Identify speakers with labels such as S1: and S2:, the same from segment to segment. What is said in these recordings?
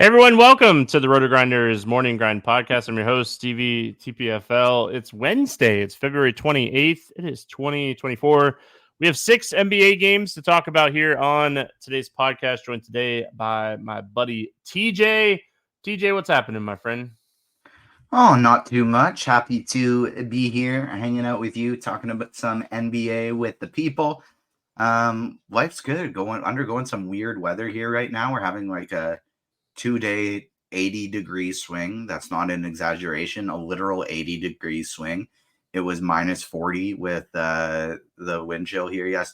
S1: Hey everyone, welcome to the RotoGrinders Morning Grind podcast. I'm your host, Stevietpfl. It's Wednesday. It's February 28th. It is 2024. We have 6 NBA games to talk about here on today's podcast, joined today by my buddy TJ. TJ, what's happening, my friend?
S2: Oh, not too much. Happy to be here, hanging out with you, talking about some NBA with the people. Life's good. Undergoing some weird weather here right now. We're having like a 2-day 80-degree swing. That's not an exaggeration. A literal 80-degree swing. It was minus 40 with the wind chill here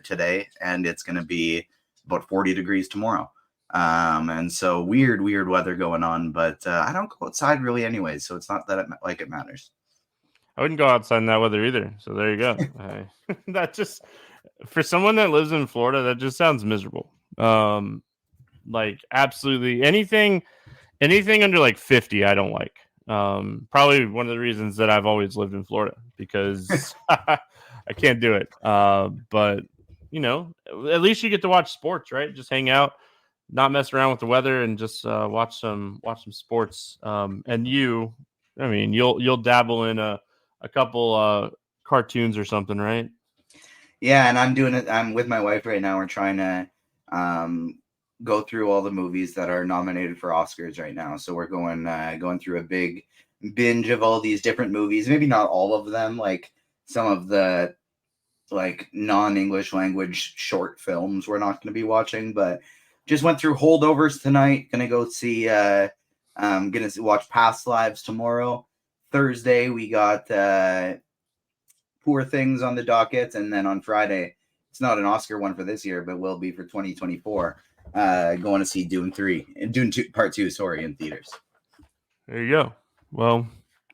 S2: today, and it's going to be about 40 degrees tomorrow. And so weird weather going on, but I don't go outside really anyway, so it's not that it matters.
S1: I wouldn't go outside in that weather either. So there you go. That just, for someone that lives in Florida, that just sounds miserable. Like absolutely anything under like 50, I don't like. Probably one of the reasons that I've always lived in Florida, because I can't do it. But you know, at least you get to watch sports, right? Just hang out, not mess around with the weather, and just watch some sports. And you'll dabble in a couple cartoons or something, right?
S2: Yeah, and I'm doing it. I'm with my wife right now. We're trying to go through all the movies that are nominated for Oscars right now. So we're going through a big binge of all these different movies. Maybe not all of them, like some of the like non-English language short films we're not going to be watching, but just went through Holdovers tonight. Gonna go see watch Past Lives tomorrow. Thursday we got Poor Things on the docket, and then on Friday, it's not an Oscar one for this year, but will be for 2024. Going to see Dune 3 and Dune 2 Part 2, in theaters.
S1: There you go. Well,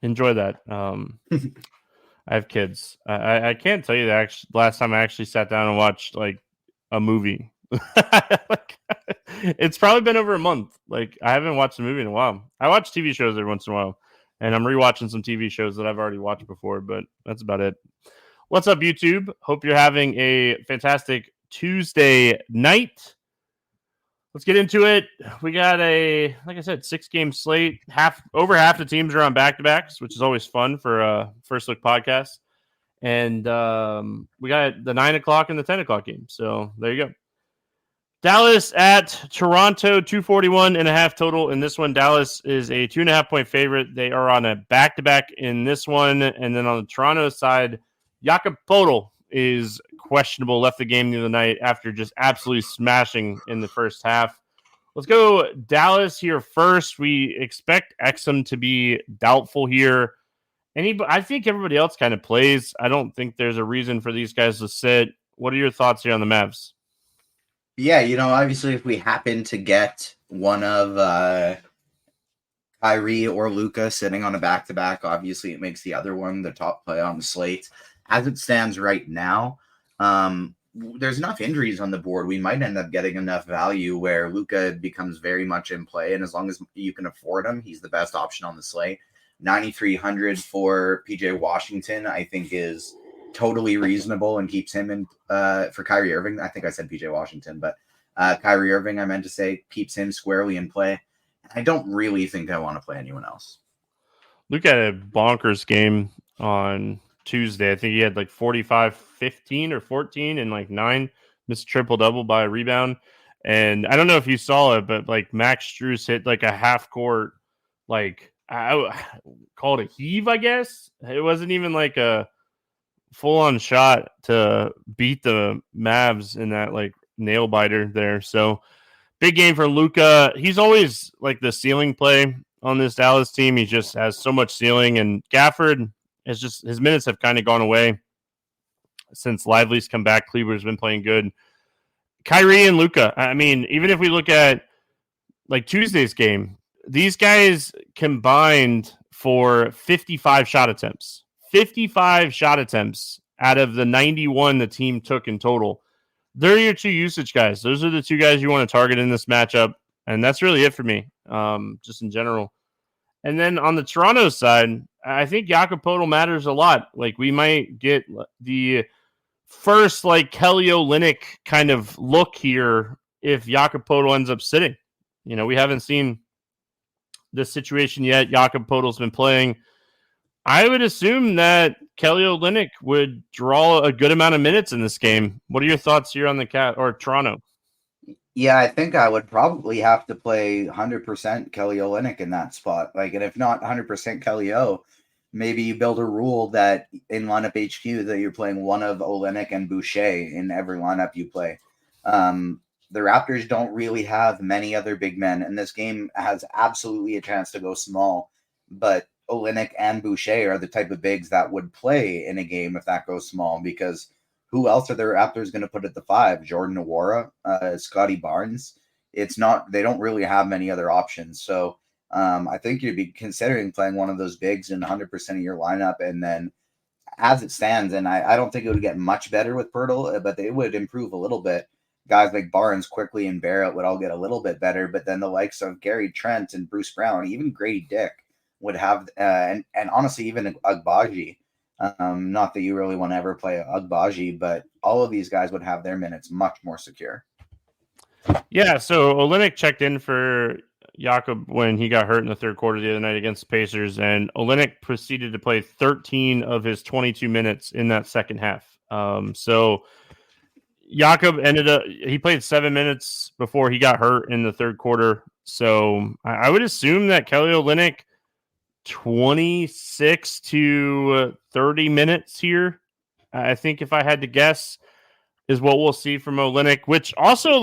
S1: enjoy that. I have kids. I can't tell you that last time I actually sat down and watched like a movie. It's probably been over a month. Like I haven't watched a movie in a while. I watch TV shows every once in a while, and I'm rewatching some TV shows that I've already watched before, but that's about it. What's up, YouTube? Hope you're having a fantastic Tuesday night. Let's get into it. We got like I said, 6-game slate. Over half the teams are on back-to-backs, which is always fun for a first look podcast. And we got the 9 o'clock and the 10 o'clock game. So there you go. Dallas at Toronto, 241.5 total in this one. Dallas is a 2.5-point favorite. They are on a back-to-back in this one. And then on the Toronto side, Jakob Poeltl is questionable, left the game the other night after just absolutely smashing in the first half. Let's go Dallas here first. We expect Exum to be doubtful here. I think everybody else kind of plays. I don't think there's a reason for these guys to sit. What are your thoughts here on the Mavs?
S2: Yeah, obviously if we happen to get one of Kyrie or Luka sitting on a back-to-back, obviously it makes the other one the top play on the slate. As it stands right now, there's enough injuries on the board. We might end up getting enough value where Luka becomes very much in play, and as long as you can afford him, he's the best option on the slate. 9,300 for PJ Washington, I think, is totally reasonable and keeps him in for Kyrie Irving. I think I said PJ Washington, but Kyrie Irving, I meant to say, keeps him squarely in play. I don't really think I want to play anyone else.
S1: Luke had a bonkers game on Tuesday. I think he had like 45, 15 or 14 and like 9 missed triple-double by a rebound. And I don't know if you saw it, but like Max Strus hit like a half-court, like I call it a heave, I guess. It wasn't even like a full-on shot to beat the Mavs in that like nail-biter there. So big game for Luka. He's always like the ceiling play on this Dallas team. He just has so much ceiling. And Gafford, his minutes have kind of gone away since Lively's come back. Kleber's been playing good. Kyrie and Luka. I mean, even if we look at like Tuesday's game, these guys combined for 55 shot attempts. 55 shot attempps out of the 91 the team took in total. They're your two usage guys. Those are the two guys you want to target in this matchup. And that's really it for me, just in general. And then on the Toronto side, I think Jakob Poeltl matters a lot. Like we might get the first like Kelly Olynyk kind of look here if Jakob Poeltl ends up sitting. We haven't seen this situation yet. Jakob Poeltl's been playing. I would assume that Kelly Olynyk would draw a good amount of minutes in this game. What are your thoughts here on the Toronto?
S2: Yeah, I think I would probably have to play 100% Kelly Olynyk in that spot. Like, and if not 100% Kelly O, maybe you build a rule that in lineup HQ that you're playing one of Olynyk and Boucher in every lineup you play. The Raptors don't really have many other big men, and this game has absolutely a chance to go small. But Olynyk and Boucher are the type of bigs that would play in a game if that goes small, because who else are the Raptors going to put at the 5? Jordan Nwora, Scotty Barnes. It's not, they don't really have many other options. So I think you'd be considering playing one of those bigs in 100% of your lineup. And then as it stands, and I don't think it would get much better with Poeltl, but it would improve a little bit. Guys like Barnes, Quickly, and Barrett would all get a little bit better. But then the likes of Gary Trent and Bruce Brown, even Grady Dick would have, and honestly, even Agbaji. Not that you really want to ever play Agbaji, but all of these guys would have their minutes much more secure.
S1: Yeah, so Olynyk checked in for Jakob when he got hurt in the third quarter the other night against the Pacers, and Olynyk proceeded to play 13 of his 22 minutes in that second half. So Jakob he played 7 minutes before he got hurt in the third quarter. So I would assume that Kelly Olynyk 26 to 30 minutes here, I think, if I had to guess, is what we'll see from Olynyk, which also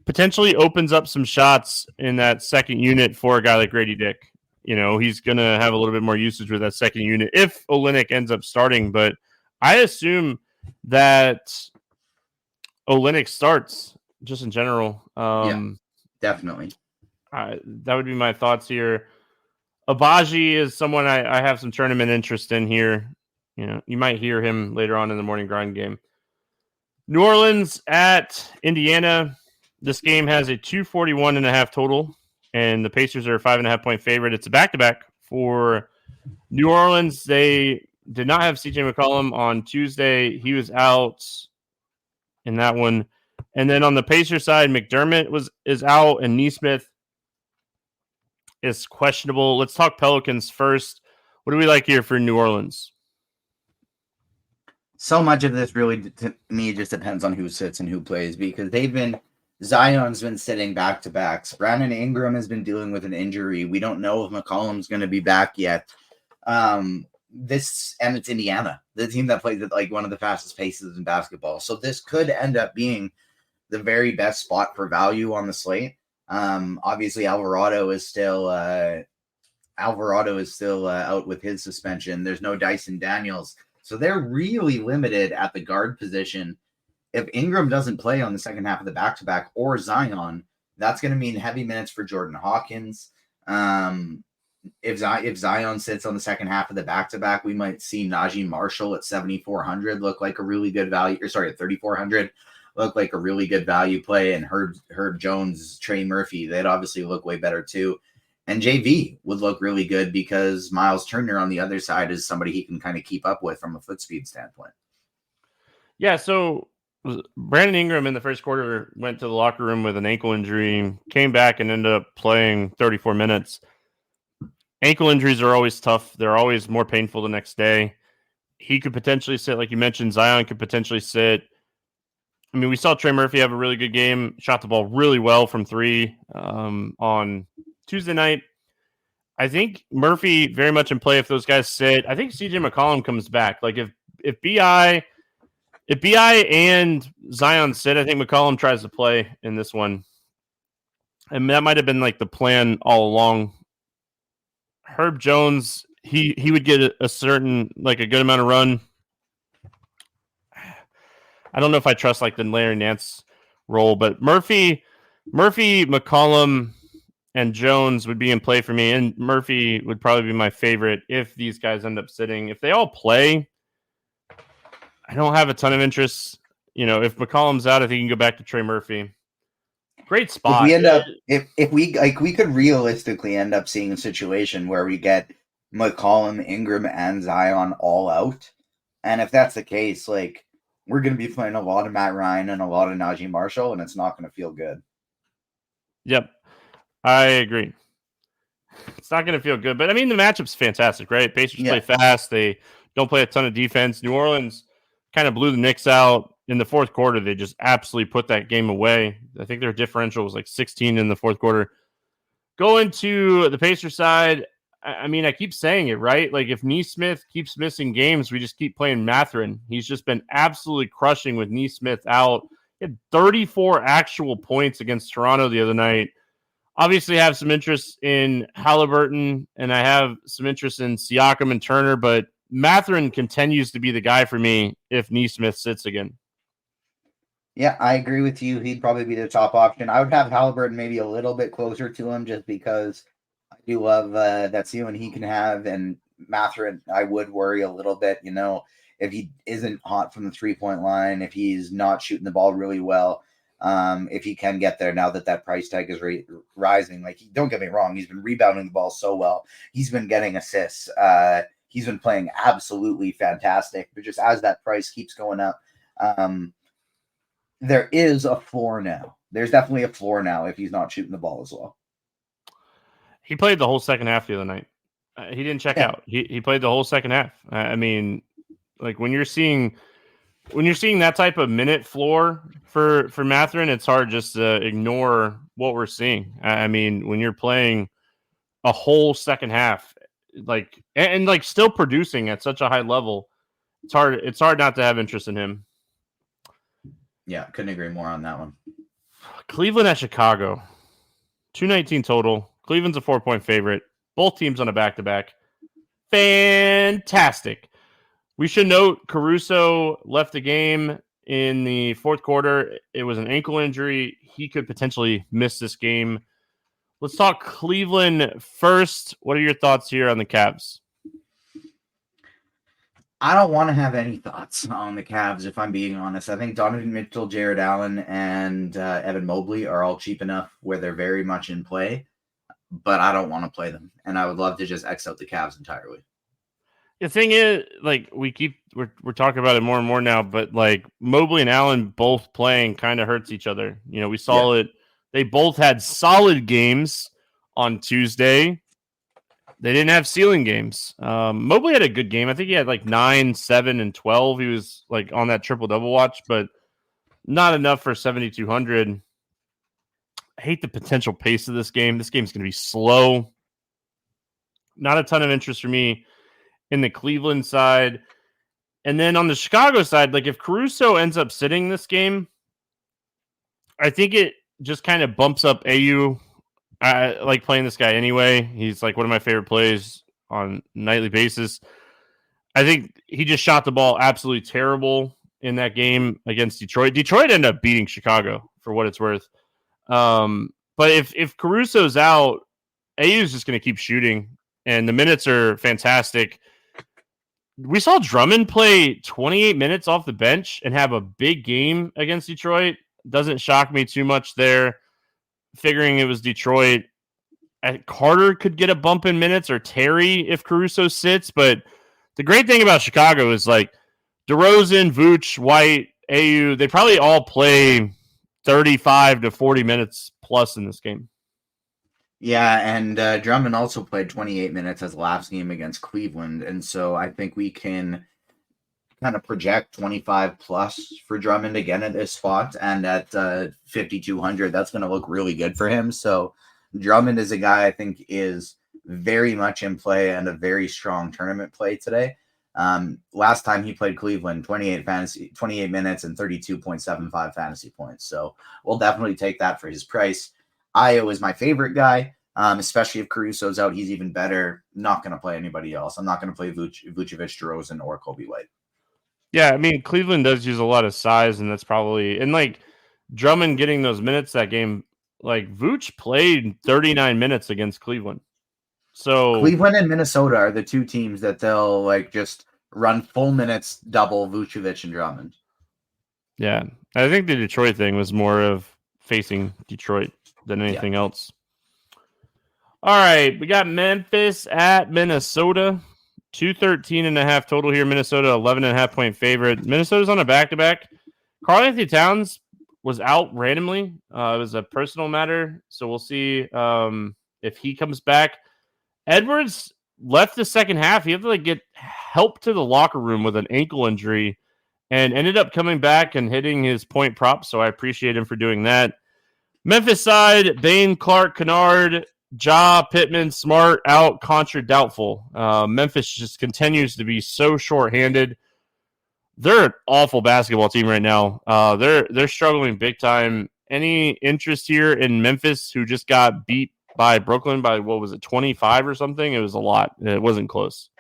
S1: potentially opens up some shots in that second unit for a guy like Grady Dick. He's going to have a little bit more usage with that second unit if Olynyk ends up starting. But I assume that Olynyk starts just in general.
S2: Yeah, definitely.
S1: That would be my thoughts here. Agbaji is someone I have some tournament interest in here. You might hear him later on in the morning grind game. New Orleans at Indiana. This game has a 241.5 total, and the Pacers are a 5.5 point favorite. It's a back-to-back for New Orleans. They did not have CJ McCollum on Tuesday. He was out in that one. And then on the Pacers side, McDermott is out, and Nesmith is questionable. Let's talk Pelicans first. What do we like here for New Orleans?
S2: So much of this really, to me, just depends on who sits and who plays, because Zion's been sitting back-to-backs. Brandon Ingram has been dealing with an injury. We don't know if McCollum's going to be back yet. And it's Indiana, the team that plays at one of the fastest paces in basketball. So this could end up being the very best spot for value on the slate. Obviously, Alvarado is still out with his suspension. There's no Dyson Daniels. So they're really limited at the guard position. If Ingram doesn't play on the second half of the back-to-back, or Zion, that's going to mean heavy minutes for Jordan Hawkins. If Zion sits on the second half of the back-to-back, we might see Najee Marshall at 7,400 look like a really good value. At 3,400 look like a really good value play. And Herb Jones, Trey Murphy, they'd obviously look way better too. And JV would look really good because Miles Turner on the other side is somebody he can kind of keep up with from a foot speed standpoint.
S1: Yeah, so Brandon Ingram in the first quarter went to the locker room with an ankle injury, came back and ended up playing 34 minutes. Ankle injuries are always tough. They're always more painful the next day. He could potentially sit, like you mentioned, Zion could potentially sit. I mean, we saw Trey Murphy have a really good game, shot the ball really well from three on Tuesday night. I think Murphy very much in play if those guys sit. I think CJ McCollum comes back. Like if BI and Zion sit, I think McCollum tries to play in this one. And that might have been the plan all along. Herb Jones, he would get a certain, a good amount of run. I don't know if I trust the Larry Nance role, but Murphy, McCollum, and Jones would be in play for me. And Murphy would probably be my favorite if these guys end up sitting. If they all play, I don't have a ton of interest. If McCollum's out, I think you can go back to Trey Murphy. Great spot.
S2: If we could realistically end up seeing a situation where we get McCollum, Ingram, and Zion all out. And if that's the case, we're going to be playing a lot of Matt Ryan and a lot of Najee Marshall, and it's not going to feel good.
S1: Yep. I agree. It's not going to feel good, but I mean, the matchup's fantastic, right? Pacers play fast. They don't play a ton of defense. New Orleans kind of blew the Knicks out in the fourth quarter. They just absolutely put that game away. I think their differential was like 16 in the fourth quarter. Going to the Pacers side, I mean, I keep saying it, right? Like, if Nesmith keeps missing games, we just keep playing Mathurin. He's just been absolutely crushing with Nesmith out. He had 34 actual points against Toronto the other night. Obviously, I have some interest in Halliburton, and I have some interest in Siakam and Turner, but Mathurin continues to be the guy for me if Nesmith sits again.
S2: Yeah, I agree with you. He'd probably be the top option. I would have Halliburton maybe a little bit closer to him just because I do love that ceiling he can have. And Mathurin, I would worry a little bit, if he isn't hot from the three-point line, if he's not shooting the ball really well. If he can get there now that price tag is rising. Like, don't get me wrong, he's been rebounding the ball so well. He's been getting assists. He's been playing absolutely fantastic. But just as that price keeps going up, there is a floor now. There's definitely a floor now if he's not shooting the ball as well.
S1: He played the whole second half the other night. He didn't check out. He played the whole second half. I mean, like, when you're seeing that type of minute floor for Mathurin, it's hard just to ignore what we're seeing. I mean, when you're playing a whole second half, like, and like still producing at such a high level, it's hard not to have interest in him.
S2: Yeah, couldn't agree more on that one.
S1: Cleveland at Chicago, 219 total. Cleveland's a 4-point favorite. Both teams on a back-to-back. Fantastic. We should note Caruso left the game in the fourth quarter. It was an ankle injury. He could potentially miss this game. Let's talk Cleveland first. What are your thoughts here on the Cavs?
S2: I don't want to have any thoughts on the Cavs, if I'm being honest. I think Donovan Mitchell, Jared Allen, and Evan Mobley are all cheap enough where they're very much in play, but I don't want to play them. And I would love to just X out the Cavs entirely.
S1: The thing is, like, we're talking about it more and more now, but like Mobley and Allen both playing kind of hurts each other. We saw it. They both had solid games on Tuesday. They didn't have ceiling games. Mobley had a good game. I think he had like 9, 7, and 12. He was like on that triple-double watch, but not enough for 7,200. I hate the potential pace of this game. This game's going to be slow. Not a ton of interest for me in the Cleveland side. And then on the Chicago side, like, if Caruso ends up sitting this game, I think it just kind of bumps up AU. I like playing this guy anyway. He's like one of my favorite plays on a nightly basis. I think he just shot the ball absolutely terrible in that game against Detroit. Detroit ended up beating Chicago for what it's worth. But if Caruso's out, AU is just going to keep shooting, and the minutes are fantastic. We saw Drummond play 28 minutes off the bench and have a big game against Detroit. Doesn't shock me too much there. Figuring it was Detroit. Carter could get a bump in minutes, or Terry if Caruso sits. But the great thing about Chicago is, like, DeRozan, Vooch, White, AU, they probably all play 35 to 40 minutes plus in this game.
S2: Yeah, and Drummond also played 28 minutes as last game against Cleveland. And so I think we can kind of project 25 plus for Drummond again at this spot, and at 5,200, that's going to look really good for him. So Drummond is a guy I think is very much in play and a very strong tournament play today. Last time he played Cleveland, 28 minutes and 32.75 fantasy points. So we'll definitely take that for his price. Ayo is my favorite guy, especially if Caruso's out. He's even better. Not going to play anybody else. I'm not going to play Vucevic, DeRozan, or Kobe White.
S1: Yeah, I mean, Cleveland does use a lot of size, and that's probably – and, like, Drummond getting those minutes that game, like, Vooch played 39 minutes against Cleveland. So
S2: Cleveland and Minnesota are the two teams that they'll, like, just run full minutes, double Vucevic and Drummond.
S1: Yeah, I think the Detroit thing was more of facing Detroit than anything else. All right, we got Memphis at Minnesota. 213.5 total here. Minnesota 11.5 point favorite. Minnesota's on a back-to-back. Karl-Anthony Towns was out randomly. It was a personal matter, so we'll see if he comes back. Edwards left the second half. He had to like get help to the locker room with an ankle injury and ended up coming back and hitting his point prop, so I appreciate him for doing that. Memphis side, Bain, Clark, Kennard, Ja, Pittman, Smart, out, Contra, doubtful. Memphis just continues to be so shorthanded. They're an awful basketball team right now. They're struggling big time. Any interest here in Memphis, who just got beat by Brooklyn by, what was it, 25 or something? It was a lot. It wasn't close.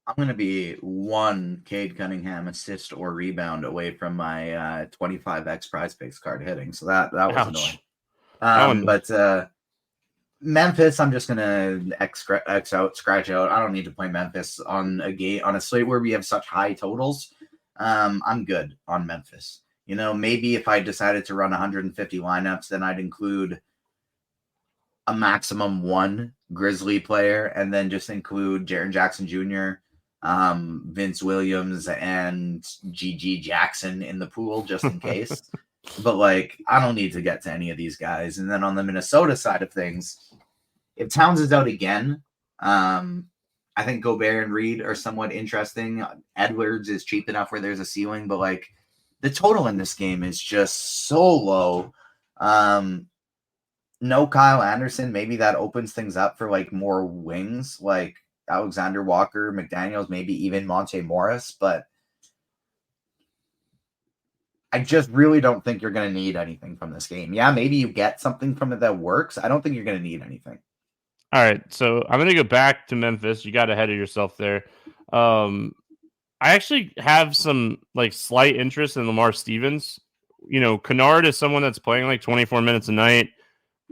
S2: I'm going to be one Cade Cunningham assist or rebound away from my 25x prize picks card hitting. So that was annoying. But Memphis, I'm just going to X out, scratch out. I don't need to play Memphis on a slate where we have such high totals. I'm good on Memphis. Maybe if I decided to run 150 lineups, then I'd include a maximum one Grizzly player and then just include Jaren Jackson Jr., Vince Williams, and GG Jackson in the pool just in case. But I don't need to get to any of these guys. And then on the Minnesota side of things, if Towns is out again, I think Gobert and Reed are somewhat interesting. Edwards is cheap enough where there's a ceiling, but the total in this game is just so low. No Kyle Anderson. Maybe that opens things up for more wings, like Alexander Walker, McDaniels, maybe even Monte Morris. But I just really don't think you're going to need anything from this game. Yeah, maybe you get something from it that works. I don't think you're going to need anything.
S1: All right, so I'm going to go back to Memphis. You got ahead of yourself there. I actually have some slight interest in Lamar Stevens. Kennard is someone that's playing 24 minutes a night.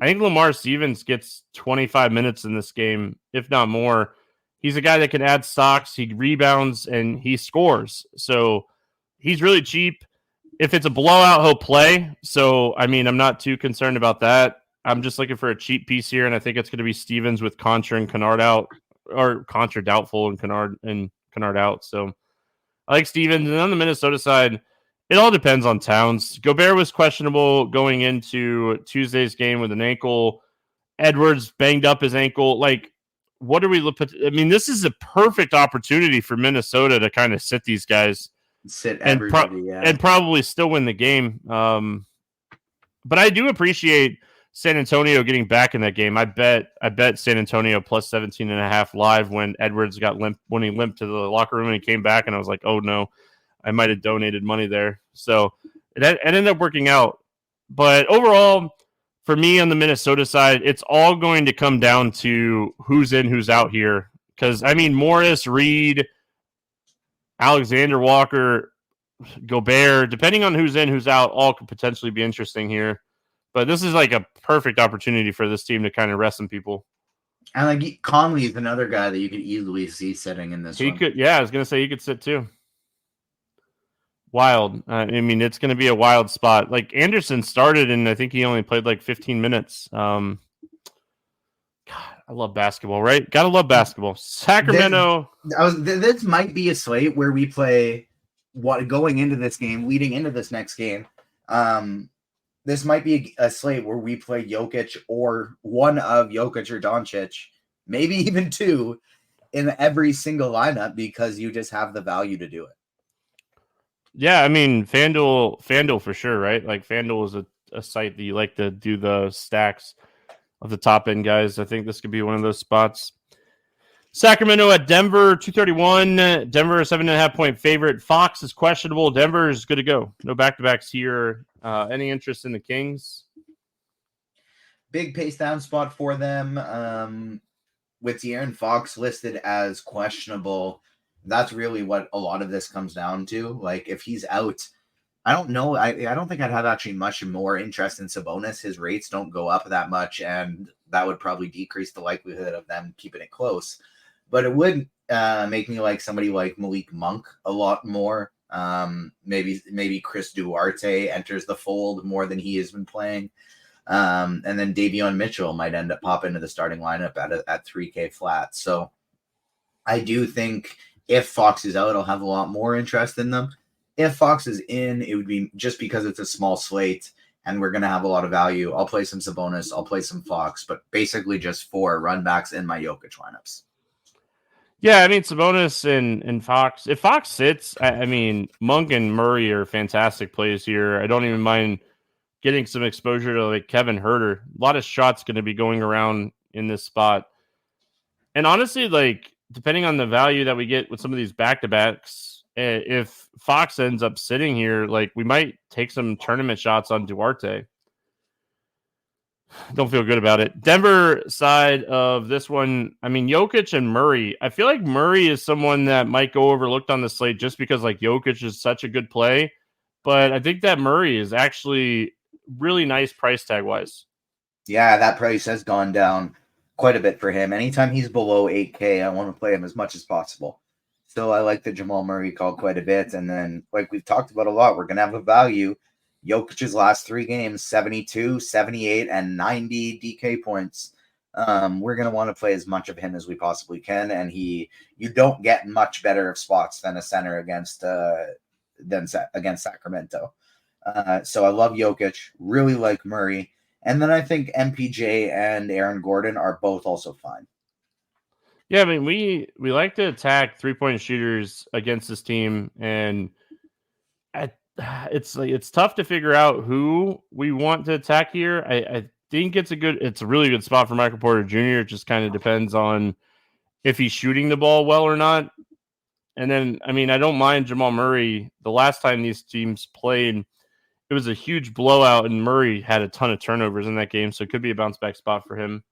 S1: I think Lamar Stevens gets 25 minutes in this game, if not more. He's a guy that can add stocks. He rebounds and he scores. So he's really cheap. If it's a blowout, he'll play. So, I'm not too concerned about that. I'm just looking for a cheap piece here, and I think it's going to be Stevens with Contra and Kennard out, or Contra doubtful and Kennard out. So I like Stevens. And on the Minnesota side, it all depends on Towns. Gobert was questionable going into Tuesday's game with an ankle. Edwards banged up his ankle. What are we looking at? This is a perfect opportunity for Minnesota to kind of sit these guys.
S2: Sit everybody,
S1: and probably still win the game. But I do appreciate San Antonio getting back in that game. I bet San Antonio plus 17.5 live when Edwards when he limped to the locker room and he came back, and I was like, oh no, I might have donated money there. So it ended up working out. But overall, for me on the Minnesota side, it's all going to come down to who's in, who's out here. Because, Morris, Reed, Alexander Walker, Gobert, depending on who's in, who's out, all could potentially be interesting here. But this is a perfect opportunity for this team to kind of rest some people.
S2: And Conley is another guy that you could easily see sitting in this.
S1: I was going to say he could sit too. Wild. It's going to be a wild spot. Anderson started, and I think he only played 15 minutes. God, I love basketball, right? Gotta love basketball. Sacramento.
S2: This might be a slate where we play going into this game, leading into this next game. This might be a slate where we play Jokic or one of Jokic or Doncic, maybe even two, in every single lineup because you just have the value to do it.
S1: Yeah, FanDuel for sure, right? FanDuel is a site that you like to do the stacks of the top end guys. I think this could be one of those spots. Sacramento at Denver, 231. Denver, 7.5 point favorite. Fox is questionable. Denver is good to go. No back-to-backs here. Any interest in the Kings?
S2: Big pace down spot for them. With De'Aaron Fox listed as questionable, that's really what a lot of this comes down to. If he's out, I don't know. I don't think I'd have actually much more interest in Sabonis. His rates don't go up that much, and that would probably decrease the likelihood of them keeping it close. But it would make me like somebody like Malik Monk a lot more. Maybe Chris Duarte enters the fold more than he has been playing. And then Davion Mitchell might end up popping into the starting lineup at 3K flat. So I do think if Fox is out, I'll have a lot more interest in them. If Fox is in, it would be just because it's a small slate and we're going to have a lot of value. I'll play some Sabonis, I'll play some Fox, but basically just 4 run backs in my Jokic lineups.
S1: Yeah, I mean Sabonis and Fox. If Fox sits, I mean Monk and Murray are fantastic plays here. I don't even mind getting some exposure to like Kevin Huerter. A lot of shots going to be going around in this spot. And honestly, like depending on the value that we get with some of these back-to-backs, if Fox ends up sitting here, like we might take some tournament shots on Duarte. Don't feel good about it. Denver side of this one, I mean, Jokic and Murray. I feel like Murray is someone that might go overlooked on the slate just because like Jokic is such a good play. But I think that Murray is actually really nice price tag wise.
S2: Yeah, that price has gone down quite a bit for him. Anytime he's below 8K, I want to play him as much as possible. So I like the Jamal Murray call quite a bit. And then, like we've talked about a lot, we're going to have a value. Jokic's last 3 games, 72, 78, and 90 DK points. We're going to want to play as much of him as we possibly can. And you don't get much better of spots than a center against Sacramento. So I love Jokic, really like Murray. And then I think MPJ and Aaron Gordon are both also fine.
S1: Yeah, I mean, we like to attack 3-point shooters against this team, and it's tough to figure out who we want to attack here. I think it's a really good spot for Michael Porter Jr. It just kind of depends on if he's shooting the ball well or not. And then, I mean, I don't mind Jamal Murray. The last time these teams played, it was a huge blowout, and Murray had a ton of turnovers in that game, so it could be a bounce back spot for him.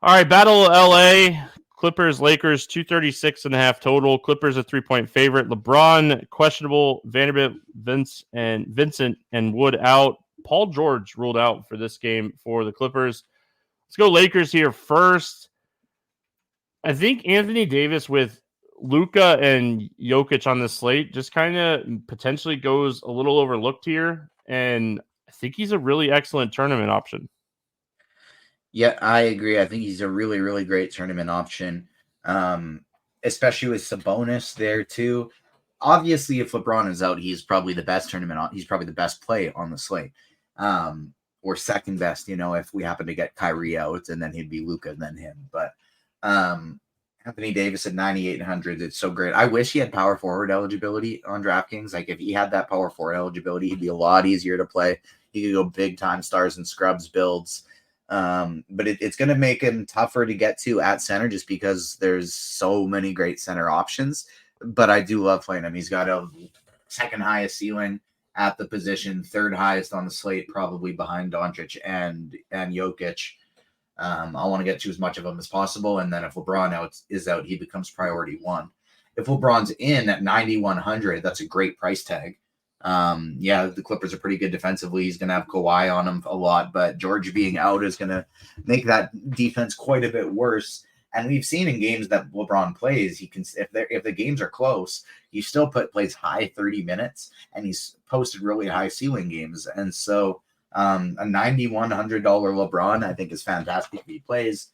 S1: All right, Battle of LA, Clippers, Lakers, 236.5 total. Clippers a 3-point favorite. LeBron, questionable. Vanderbilt, Vincent, and Wood out. Paul George ruled out for this game for the Clippers. Let's go Lakers here first. I think Anthony Davis with Luka and Jokic on the slate just kind of potentially goes a little overlooked here, and I think he's a really excellent tournament option.
S2: Yeah, I agree. I think he's a really, really great tournament option, especially with Sabonis there too. Obviously, if LeBron is out, he's probably the best he's probably the best play on the slate, or second best. If we happen to get Kyrie out, and then he'd be Luka, and then him. But Anthony Davis at 9,800, it's so great. I wish he had power forward eligibility on DraftKings. Like if he had that power forward eligibility, he'd be a lot easier to play. He could go big time stars and scrubs builds. But it's going to make him tougher to get to at center just because there's so many great center options. But I do love playing him. He's got a second highest ceiling at the position, third highest on the slate, probably behind Doncic and Jokic. I want to get to as much of him as possible. And then if LeBron is out, he becomes priority 1. If LeBron's in at 9,100, that's a great price tag. The Clippers are pretty good defensively. He's going to have Kawhi on him a lot, but George being out is going to make that defense quite a bit worse. And we've seen in games that LeBron plays, he can if the games are close, he still plays high 30 minutes, and he's posted really high ceiling games. And so a $9,100 LeBron, I think, is fantastic if he plays.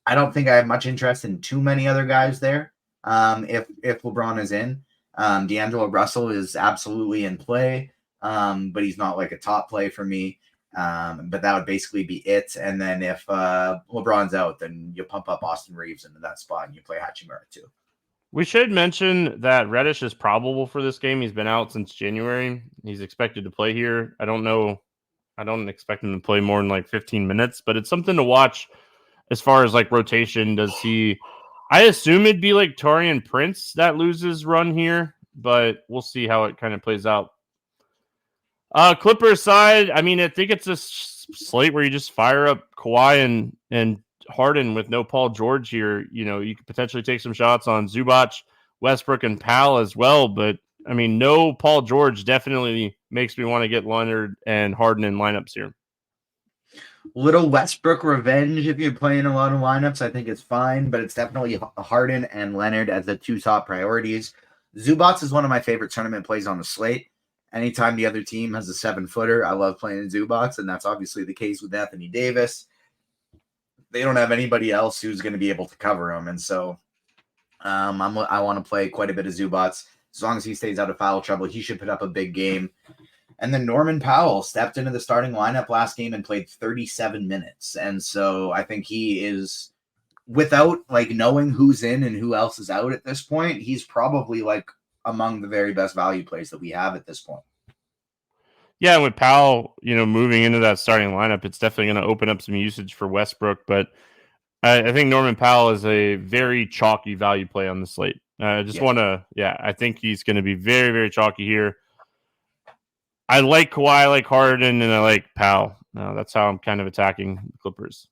S2: I don't think I have much interest in too many other guys there. If LeBron is in. D'Angelo Russell is absolutely in play, but he's not like a top play for me. But that would basically be it. And then if LeBron's out, then you pump up Austin Reeves into that spot and you play Hachimura too.
S1: We should mention that Reddish is probable for this game. He's been out since January. He's expected to play here. I don't know. I don't expect him to play more than like 15 minutes, but it's something to watch as far as like rotation. I assume it'd be like Taurean Prince that loses run here, but we'll see how it kind of plays out. Clippers side, I mean, I think it's a slate where you just fire up Kawhi and Harden with no Paul George here. You could potentially take some shots on Zubac, Westbrook, and Powell as well, but I mean, no Paul George definitely makes me want to get Leonard and Harden in lineups here.
S2: Little Westbrook revenge if you're playing a lot of lineups. I think it's fine, but it's definitely Harden and Leonard as the 2 top priorities. Zubac is one of my favorite tournament plays on the slate. Anytime the other team has a 7-footer, I love playing Zubac, and that's obviously the case with Anthony Davis. They don't have anybody else who's going to be able to cover him, and so I want to play quite a bit of Zubac. As long as he stays out of foul trouble, he should put up a big game. And then Norman Powell stepped into the starting lineup last game and played 37 minutes. And so I think he is, without like knowing who's in and who else is out at this point, he's probably like among the very best value plays that we have at this point.
S1: Yeah, with Powell, moving into that starting lineup, it's definitely going to open up some usage for Westbrook. But I think Norman Powell is a very chalky value play on the slate. I think he's going to be very, very chalky here. I like Kawhi, I like Harden, and I like Powell. That's how I'm kind of attacking the Clippers.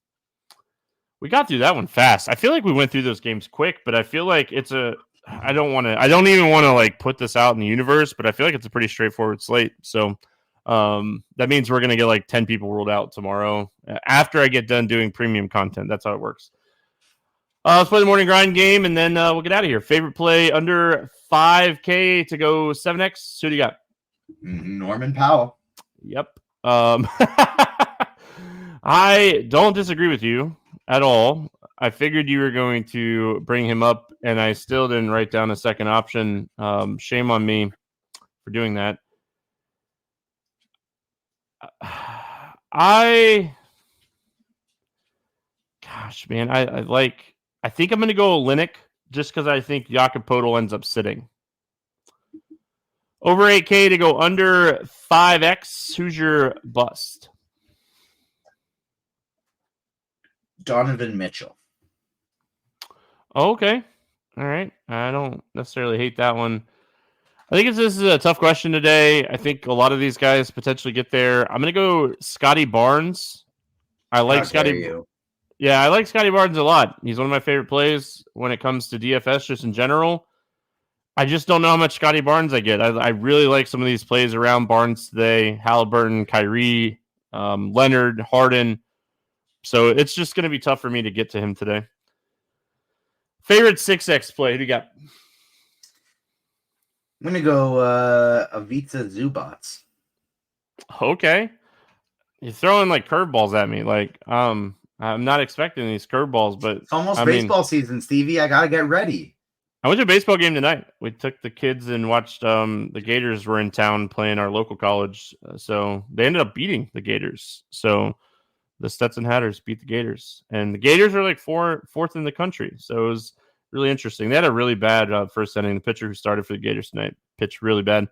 S1: We got through that one fast. I feel like we went through those games quick, but I feel like I don't even want to like put this out in the universe, but I feel like it's a pretty straightforward slate. So that means we're going to get like 10 people ruled out tomorrow after I get done doing premium content. That's how it works. Let's play the morning grind game, and then we'll get out of here. Favorite play under 5K to go 7X. Who do you got?
S2: Norman Powell.
S1: Yep. I don't disagree with you at all. I figured you were going to bring him up, and I still didn't write down a second option. Shame on me for doing that. I think I'm going to go Olynyk just because I think Jakob Poeltl ends up sitting. Over 8K to go under 5X. Who's your bust?
S2: Donovan Mitchell.
S1: Okay. All right. I don't necessarily hate that one. I think this is a tough question today. I think a lot of these guys potentially get there. I'm going to go Scotty Barnes. I like Scotty. Yeah, I like Scotty Barnes a lot. He's one of my favorite plays when it comes to DFS just in general. I just don't know how much Scotty Barnes I get. I really like some of these plays around Barnes today. Halliburton, Kyrie, Leonard, Harden. So it's just going to be tough for me to get to him today. Favorite 6X play? Who do you got?
S2: I'm going to go Ivica Zubac.
S1: Okay. You're throwing like curveballs at me. Like, I'm not expecting these curveballs, but
S2: it's almost baseball season, Stevie. I got to get ready.
S1: I went to a baseball game tonight. We took the kids and watched the Gators were in town playing our local college. So they ended up beating the Gators. So the Stetson Hatters beat the Gators. And the Gators are like fourth in the country. So it was really interesting. They had a really bad first inning. The pitcher who started for the Gators tonight pitched really bad.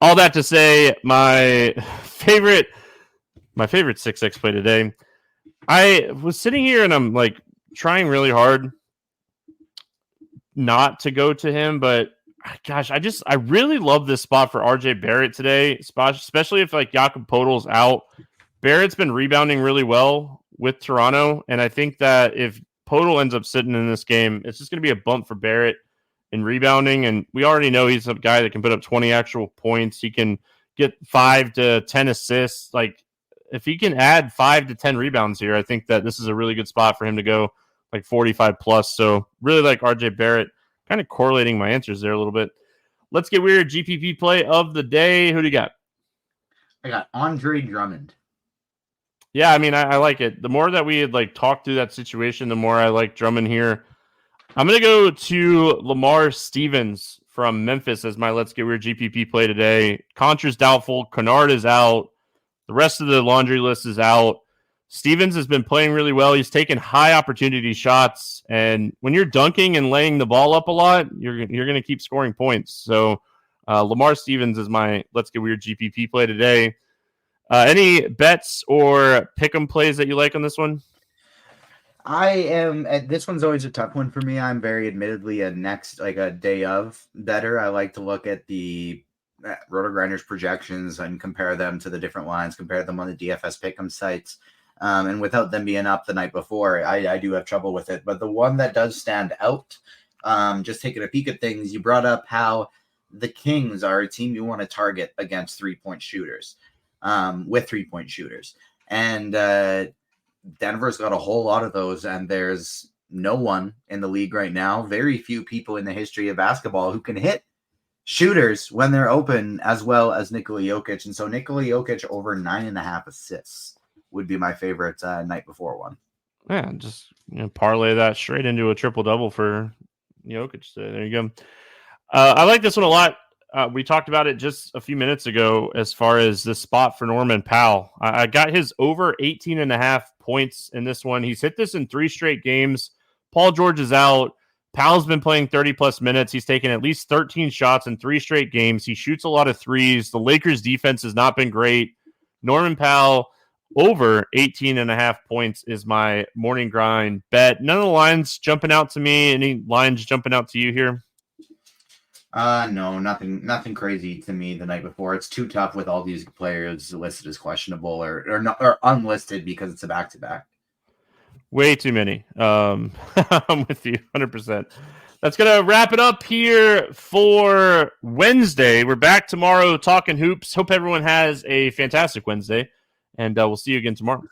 S1: All that to say, my favorite 6X play today, I was sitting here and I'm like trying really hard not to go to him, but gosh, I really love this spot for RJ Barrett today, especially if like Jakob Poeltl's out. Barrett's been rebounding really well with Toronto, and I think that if Poeltl ends up sitting in this game, it's just going to be a bump for Barrett in rebounding, and we already know he's a guy that can put up 20 actual points. He can get 5 to 10 assists. Like, if he can add 5 to 10 rebounds here, I think that this is a really good spot for him to go like 45 plus. So really like RJ Barrett, kind of correlating my answers there a little bit. Let's get weird. GPP play of the day. Who do you got?
S2: I got Andre Drummond.
S1: Yeah, I mean, I like it. The more that we had like talked through that situation, the more I like Drummond here. I'm going to go to Lamar Stevens from Memphis as my Let's Get Weird GPP play today. Contra's doubtful. Kennard is out. The rest of the laundry list is out. Stevens has been playing really well. He's taken high opportunity shots. And when you're dunking and laying the ball up a lot, you're going to keep scoring points. So Lamar Stevens is my Let's Get Weird GPP play today. Any bets or pick'em plays that you like on this one?
S2: This one's always a tough one for me. I'm very admittedly a day of better. I like to look at the RotoGrinders projections and compare them to the different lines, compare them on the DFS pick'em sites. And without them being up the night before, I do have trouble with it. But the one that does stand out, just taking a peek at things, you brought up how the Kings are a team you want to target against 3-point shooters, with 3-point shooters. And Denver's got a whole lot of those, and there's no one in the league right now, very few people in the history of basketball who can hit shooters when they're open as well as Nikola Jokic. And so Nikola Jokic over 9.5 assists would be my favorite night before one.
S1: Yeah, just parlay that straight into a triple-double for Jokic today. There you go. I like this one a lot. We talked about it just a few minutes ago as far as the spot for Norman Powell. I got his over 18.5 points in this one. He's hit this in 3 straight games. Paul George is out. Powell's been playing 30-plus minutes. He's taken at least 13 shots in 3 straight games. He shoots a lot of threes. The Lakers' defense has not been great. Norman Powell over 18.5 points is my morning grind bet. None of the lines jumping out to me. Any lines jumping out to you here?
S2: No, nothing crazy to me the night before. It's too tough with all these players listed as questionable or unlisted because it's a back-to-back.
S1: Way too many. I'm with you 100%. That's going to wrap it up here for Wednesday. We're back tomorrow talking hoops. Hope everyone has a fantastic Wednesday, and we'll see you again tomorrow.